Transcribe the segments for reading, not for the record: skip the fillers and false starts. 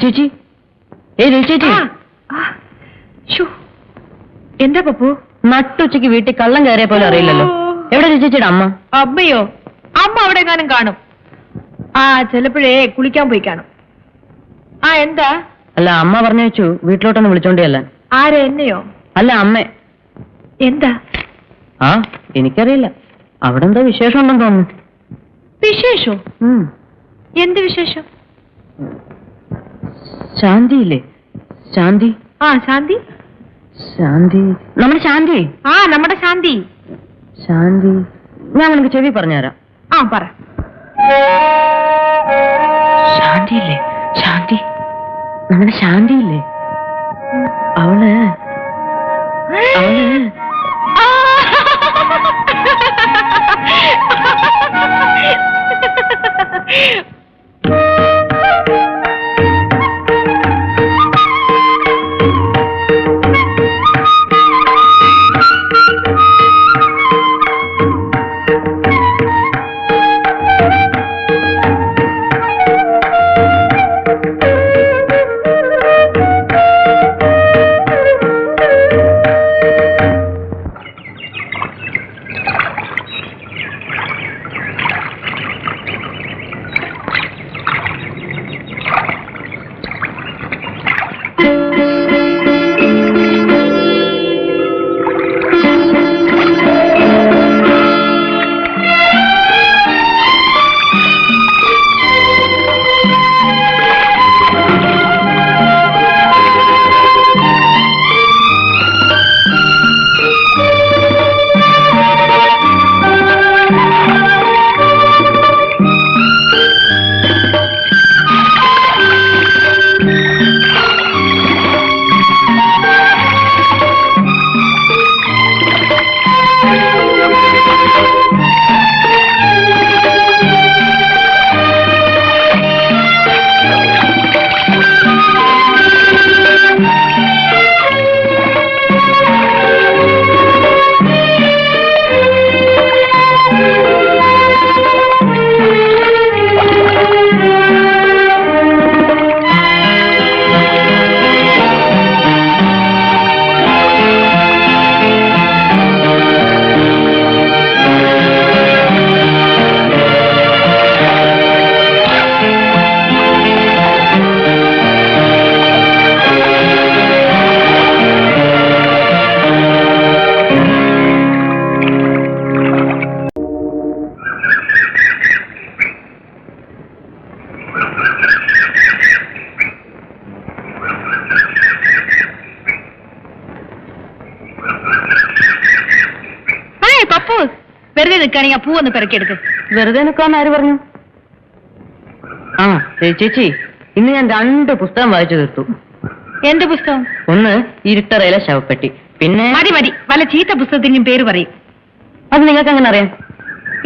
ചേച്ചി ചേച്ചി എന്താ പപ്പു? നട്ടുച്ചയ്ക്ക് വീട്ടിൽ കള്ളം കയറിയ പോലെ അറിയില്ലല്ലോ. എവിടെ ചേച്ചിയുടെ അമ്മ? അമ്മയോ? അമ്മ അവിടെ എങ്ങാനും കാണും. ചിലപ്പോഴേ കുളിക്കാൻ പോയി കാണും. എന്താ? അല്ല, അമ്മ പറഞ്ഞു വെച്ചു വീട്ടിലോട്ടൊന്ന് വിളിച്ചോണ്ടിയല്ല. ആരെ, എന്നെയോ? അല്ല, അമ്മ. എന്താ? എനിക്കറിയില്ല. അവിടെ എന്തോ വിശേഷം ഉണ്ടെന്ന് തോന്നുന്നു. വിശേഷോ? എന്ത് വിശേഷം? ശാന്തിയില്ലേ? ശാന്തി. ശാന്തി. ശാന്തി, നമ്മുടെ ശാന്തി. നമ്മുടെ ശാന്തി. ശാന്തി, ഞാൻ നിനക്ക് ചെവി പറഞ്ഞുതരാം. പറ. ശാന്തിയില്ലേ? ശാന്തി, നമ്മുടെ ശാന്തിയില്ലേ? അവള് വെറുതെ നിൽക്കുകയാണെങ്കിൽ പൂവൊന്ന് പെറുക്കിയെടുക്ക്. വെറുതെ നിൽക്കാന്ന് ആര് പറഞ്ഞു? ചേച്ചി, ഇന്ന് ഞാൻ 2 പുസ്തകം വായിച്ചു തീർത്തു. എന്ത് പുസ്തകം? ഒന്ന് ഇരുട്ടറയിലെ ശവപ്പെട്ടി, പിന്നെ മതി വല്ല ചീത്ത പുസ്തകത്തിന്റെയും പേര് പറയും. അത് നിങ്ങൾക്ക് എങ്ങനെ അറിയാം?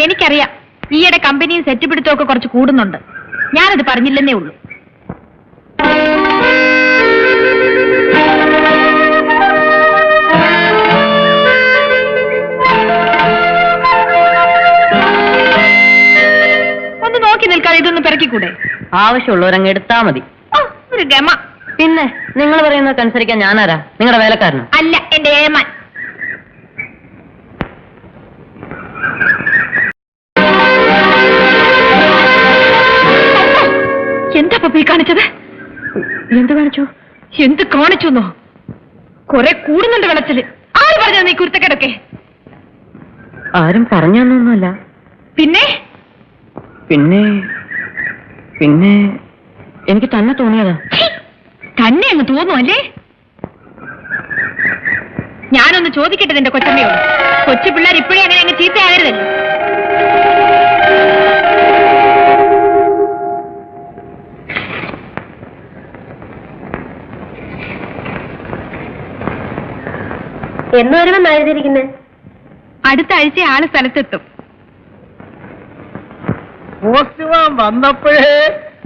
എനിക്കറിയാം. ഈയിടെ കമ്പനിയും സെറ്റ് പിടുത്തമൊക്കെ കുറച്ച് കൂടുന്നുണ്ട്. ഞാനത് പറഞ്ഞില്ലെന്നേ ഉള്ളൂ. ഒന്ന് നോക്കി നിൽക്കാതെ ഇതൊന്ന് പെറുക്കിക്കൂടെ? ആവശ്യമുള്ളവരങ്ങ് എടുത്താ മതി. ഒരു ഗമ. പിന്നെ നിങ്ങൾ പറയുന്നതൊക്കെ അനുസരിക്കാൻ ഞാനാരാ? നിങ്ങളുടെ വേലക്കാരനോ? അല്ല, എന്റെ ഏമാൻ. എന്താ പപ്പി കാണിച്ചത്? എന്ത് കാണിച്ചു? എന്ത് കാണിച്ചെന്നോ? കുറെ കൂടുന്നുണ്ട് വെള്ളത്തില്. ആര് പറഞ്ഞോ നീ കുരുത്തക്കേടൊക്കെ? ആരും പറഞ്ഞൊന്നുമല്ല. പിന്നെ പിന്നെ പിന്നെ എനിക്ക് തന്നെ തോന്നിയതാ. തന്നെ അങ്ങ് തോന്നുമല്ലേ? ഞാനൊന്ന് ചോദിക്കട്ടെ നിന്റെ കൊച്ചമ്മയോട്. കൊച്ചു പിള്ളേർ ഇപ്പോഴേ അങ്ങനെ അങ്ങ് ചീത്തയാകരുതല്ലോ. എന്ന് വരുമെന്നാ എഴുതിയിരിക്കുന്നത്? അടുത്ത ആഴ്ച ആള് സ്ഥലത്തെത്തും. പോസ്റ്റ്മാൻ വന്നപ്പോഴേ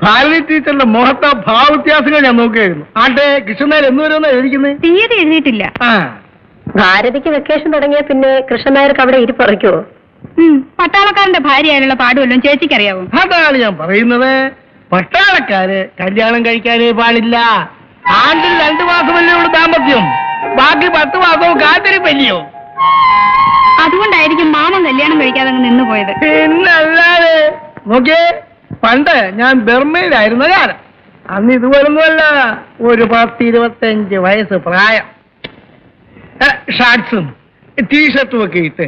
ഭാരതി ടീച്ചറിന്റെ മുഖത്തെ ഭാവവ്യത്യാസങ്ങൾ ഞാൻ നോക്കുകയായിരുന്നു. ആട്ടെ, കൃഷ്ണനായർ എന്ന് വരുമെന്നാ എഴുതിക്കുന്നത്? തീയതി എഴുതിയിട്ടില്ല. ഭാരതിക്ക് വെക്കേഷൻ തുടങ്ങിയ പിന്നെ കൃഷ്ണനായർക്ക് അവിടെ ഇരിപ്പുറയ്ക്കുവോ? പട്ടാളക്കാരന്റെ ഭാര്യയായുള്ള പാടുമല്ലോ ചേച്ചിക്കറിയാവോ? അതാണ് ഞാൻ പറയുന്നത്. പട്ടാളക്കാര് കല്യാണം കഴിക്കാനേ പാടില്ല. ആണ്ടിൽ 2 മാസമല്ലേ ഉള്ളൂ ദാമ്പത്യം, ബാക്കി 10 മാസവും കാത്തിരിപ്പല്ലയോ. അതുകൊണ്ടായിരിക്കും മാമൻ കല്യാണം കഴിക്കാതെ നിന്നുപോയത്. പിന്നല്ലാതെ നോക്കിയേ, പണ്ട് ഞാൻ ബർമയിലായിരുന്ന കാലം. അന്ന് ഇതുപോലൊന്നുമല്ല, ഒരു 10-25 വയസ്സ് പ്രായം. ഷർട്ട്സും ടീഷർട്ടും ഒക്കെ ഇട്ട്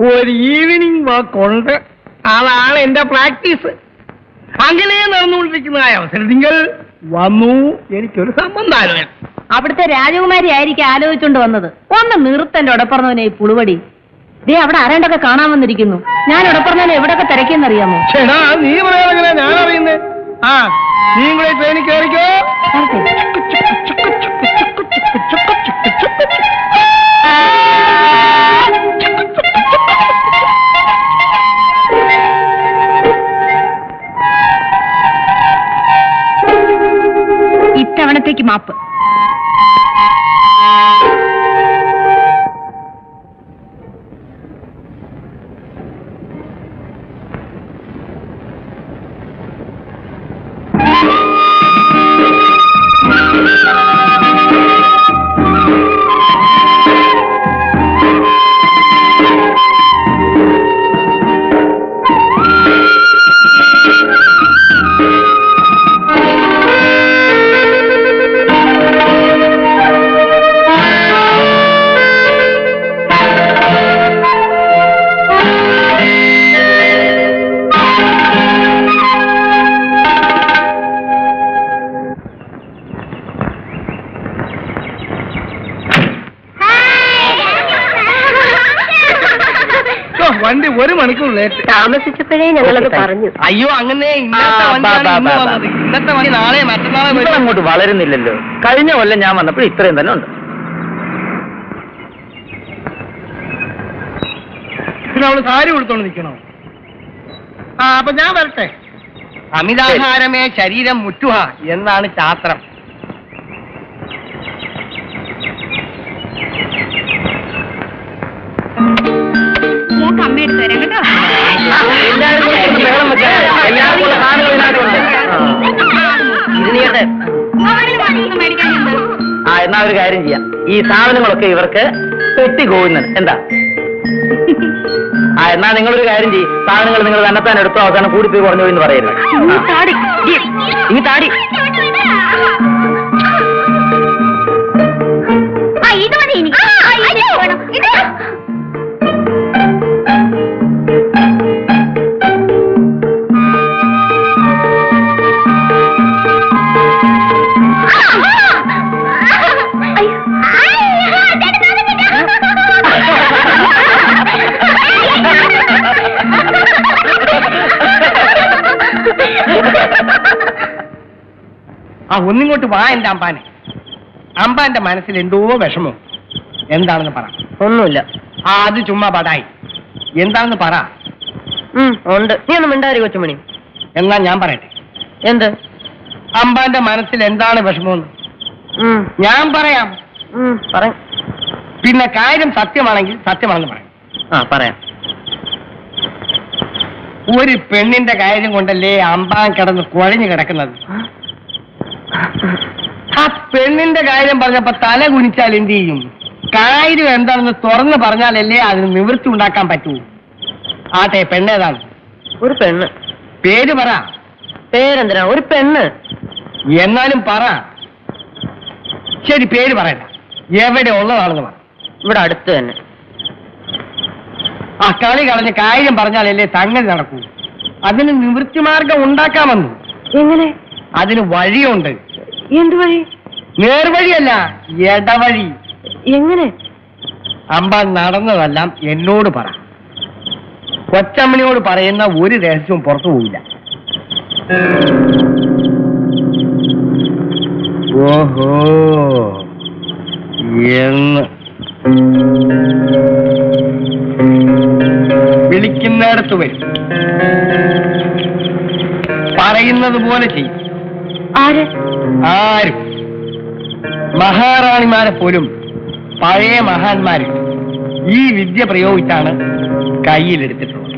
ഒരു ഈവനിങ് വാക്ക് ഉണ്ട്. അതാണ് എന്റെ പ്രാക്ടീസ്. അങ്ങനെ നടന്നുകൊണ്ടിരിക്കുന്നതായ അവസരം നിങ്ങൾ വന്നു. എനിക്കൊരു സംബന്ധാലോചന. അവിടുത്തെ രാജകുമാരി ആയിരിക്കും ആലോചിച്ചുകൊണ്ട് വന്നത്. ഒന്ന് നിർത്തന്റെ ഉടപ്പറന്നവനെ ഈ പുളുവടി. ദേ അവിടെ ആരാണ്ടൊക്കെ കാണാൻ വന്നിരിക്കുന്നു. ഞാൻ ഉടപ്പറന്നവനെ എവിടെയൊക്കെ തിരക്കിയെന്നറിയാമോ? ചേടാ, നീ പറയാനെങ്ങനെ ഞാൻ അറിയുന്നേ? ആ, നീ കൂടെ ട്രെയിനിൽ കയറിക്കോ. ഇത്തവണത്തേക്ക് മാപ്പ്. വണ്ടി 1 മണിക്കൂർ ലേറ്റ്. താമസിച്ചപ്പോഴേ ഞങ്ങളത് പറഞ്ഞു. അയ്യോ, അങ്ങനെ ഇന്നത്തെ വണ്ടി നാളെ മറ്റന്നാളെ അങ്ങോട്ട് വളരുന്നില്ലല്ലോ. കഴിഞ്ഞ കൊല്ലം ഞാൻ വന്നപ്പോൾ ഇത്രയും തന്നെ ഉണ്ട്. പിന്നെ അവള് സാരി കൊടുത്തോണ്ട് നിൽക്കണോ? അപ്പൊ ഞാൻ വരട്ടെ. അമിതാഹാരമേ ശരീരം മുറ്റുക എന്നാണ് ശാസ്ത്രം. അമ്മയെടുത്ത് തരാം കേട്ടോ. എന്നാ ഒരു കാര്യം ചെയ്യാം, ഈ സാധനങ്ങളൊക്കെ ഇവർക്ക് പെട്ടി കോവുന്നത് എന്താ? എന്നാ നിങ്ങളൊരു കാര്യം ചെയ്യും, സാധനങ്ങൾ നിങ്ങൾ തന്നെത്താൻ എടുത്തോ, അവസാനം കൂടിപ്പോയി കുറഞ്ഞു എന്ന് പറയരുത്. ഈ താടി ഒന്നിങ്ങോട്ട് വാ എന്റെ അമ്പാനെ. അമ്പാന്റെ മനസ്സിൽ എന്തോ വിഷമം. എന്താണെന്ന് പറ. ഒന്നുമില്ല. അത് ചുമ്മാ പടായി. എന്താണെന്ന് പറ. ഉണ്ട്. നീ ഒന്നും മിണ്ടാരി കൊച്ചുമണി. എന്നാ ഞാൻ പറയട്ടെ. എന്ത്? അമ്പാന്റെ മനസ്സിൽ എന്താണ് വിഷമമെന്ന് ഞാൻ പറയാം. പിന്നെ കാര്യം സത്യമാണെങ്കിൽ സത്യമാണെന്ന് പറയാം. പറയാം. ഒരു പെണ്ണിന്റെ കാര്യം കൊണ്ടല്ലേ അമ്പാൻ കിടന്ന് കുഴഞ്ഞു കിടക്കുന്നത്. ആ പെണ്ണിന്റെ കാര്യം പറഞ്ഞപ്പോ തല കുനിച്ചാൽ എന്ത് ചെയ്യും? കാര്യം എന്താണെന്ന് തുറന്ന് പറഞ്ഞാലല്ലേ അതിന് നിവൃത്തി ഉണ്ടാക്കാൻ പറ്റൂ. ആട്ടെ, പെണ്ണേതാണ്? ഒരു പെണ്ണ്. പേര് പറ. പേരെന്തിനാ? ഒരു പെണ്ണ്. എന്നാലും പറ. ശരി, പേര് പറയണ്ട. എവിടെ ഉള്ളതാണെന്ന് പറ. ഇവിടെ അടുത്ത് തന്നെ. ആ കളി കളഞ്ഞ് കാര്യം പറഞ്ഞാലല്ലേ സംഗതി നടക്കൂ. അതിന് നിവൃത്തി മാർഗം ഉണ്ടാക്കാമെന്ന്. എങ്ങനെ? അതിന് വഴിയുണ്ട്. എന്ത് വഴി? നേർവഴിയല്ല, ഇടവഴി. എങ്ങനെ? അമ്പ നടന്നതെല്ലാം എന്നോട് പറ. കൊച്ചമ്മണിയോട് പറയുന്ന ഒരു രഹസ്യവും പുറത്തു പോവില്ല. ഓഹോ എന്ന് വിളിക്കുന്നിടത്ത് വരും. പറയുന്നത് പോലെ ചെയ്യും. ആരും മഹാറാണിമാരെ പോലും പഴയ മഹാന്മാര് ഈ വിദ്യ പ്രയോഗിച്ചാണ് കയ്യിലെടുത്തിട്ടുള്ളത്.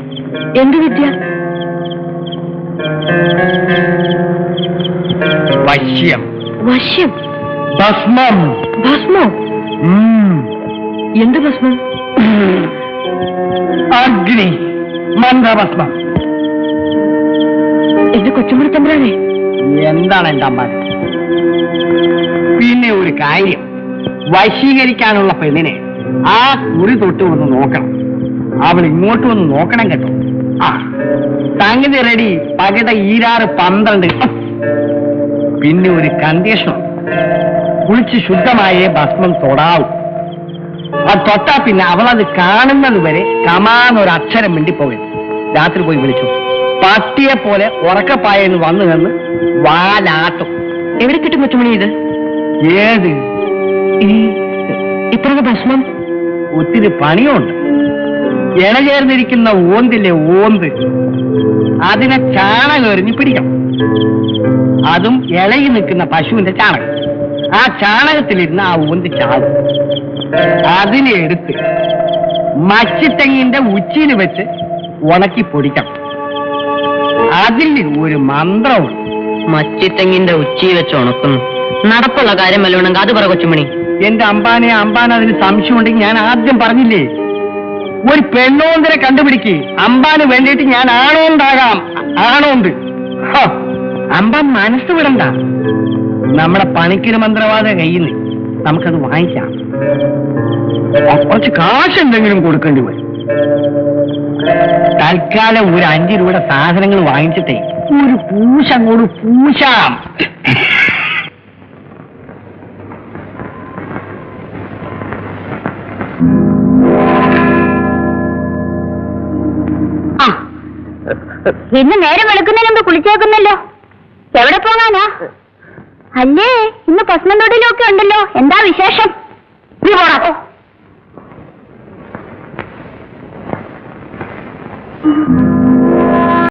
എന്ത് വിദ്യ? വശ്യം. വശ്യം? ഭസ്മം. ഭസ്മോ? എന്ത് ഭസ്മം? അഗ്നി. മന്ത്രഭസ്മം. എന്റെ കൊച്ചുമുറി തമ്പുരാനെ, എന്താണ് എന്റെ അമ്മ? പിന്നെ ഒരു കാര്യം, വശീകരിക്കാനുള്ള പെണ്ണിനെ ആ കുറി തൊട്ട് ഒന്ന് നോക്കണം. അവൾ ഇങ്ങോട്ട് വന്ന് നോക്കണം കേട്ടോ. ആ സംഗതി റെഡി. പകട 12. പിന്നെ ഒരു കണ്ടീഷൻ, കുളിച്ച് ശുദ്ധമായേ ഭസ്മം തൊടാവും. അത് തൊട്ടാ പിന്നെ അവളത് കാണുന്നത് വരെ കമാന്നൊരു അക്ഷരം മിണ്ടിപ്പോകരുത്. രാത്രി പോയി വിളിച്ചു, പട്ടിയെ പോലെ ഉറക്കപ്പായെന്ന് വന്നു നിന്ന് വാലാട്ടും. എവിടെ കിട്ടും കൊച്ചുമണി ഇത്? ഏത് ഇത്ര ഭസ്മം? ഒത്തിരി പണിയുണ്ട്. ഇണചേർന്നിരിക്കുന്ന ഓന്തില്ലേ, ഓന്ത്, അതിനെ ചാണകം എറിഞ്ഞ് പിടിക്കണം. അതും ഇളകി നിൽക്കുന്ന പശുവിന്റെ ചാണകം. ആ ചാണകത്തിലിരുന്ന് ആ ഓന്ത് ചാടും. അതിനെ എടുത്ത് മച്ചിത്തെങ്ങിന്റെ ഉച്ചിയിൽ വെച്ച് ഉണക്കി പൊടിക്കണം. അതിൽ ഒരു മന്ത്രമുണ്ട്. മച്ചിത്തെങ്ങിന്റെ ഉച്ചി വെച്ച് ഉണക്കുന്നു. നടപ്പുള്ള കാര്യം വല്ലതുണ്ടെങ്കിൽ അത് പറ കൊച്ചുമണി. എന്റെ അമ്പാൻ അതിന് സംശയമുണ്ടെങ്കിൽ ഞാൻ ആദ്യം പറഞ്ഞില്ലേ, ഒരു പെണ്ണോന്തിനെ കണ്ടുപിടിക്ക്. അമ്പാന് വേണ്ടിയിട്ട് ഞാൻ ആണോണ്ടാകാം. ആണോണ്ട്. അമ്പാൻ മനസ്സ് വിടണ്ട. നമ്മുടെ പണിക്കൊരു മന്ത്രവാദ കയ്യിൽ നിന്ന് നമുക്കത് വാങ്ങിക്കാം. കുറച്ച് കാശ് എന്തെങ്കിലും കൊടുക്കേണ്ടി വരും. തൽക്കാലം ഒരു 5 രൂപയുടെ സാധനങ്ങൾ വാങ്ങിച്ചിട്ടേ ഒരു പൂശ അങ്ങോട്ട് പൂശാം. ഇന്ന് നേരം വെളുക്കുന്നതിന് മുമ്പ് കുളിച്ചേക്കുന്നല്ലോ. എവിടെ പോകാനാ? അല്ലേ, ഇന്ന് ഭസ്മം തൊടിയിലൊക്കെ ഉണ്ടല്ലോ. എന്താ വിശേഷം?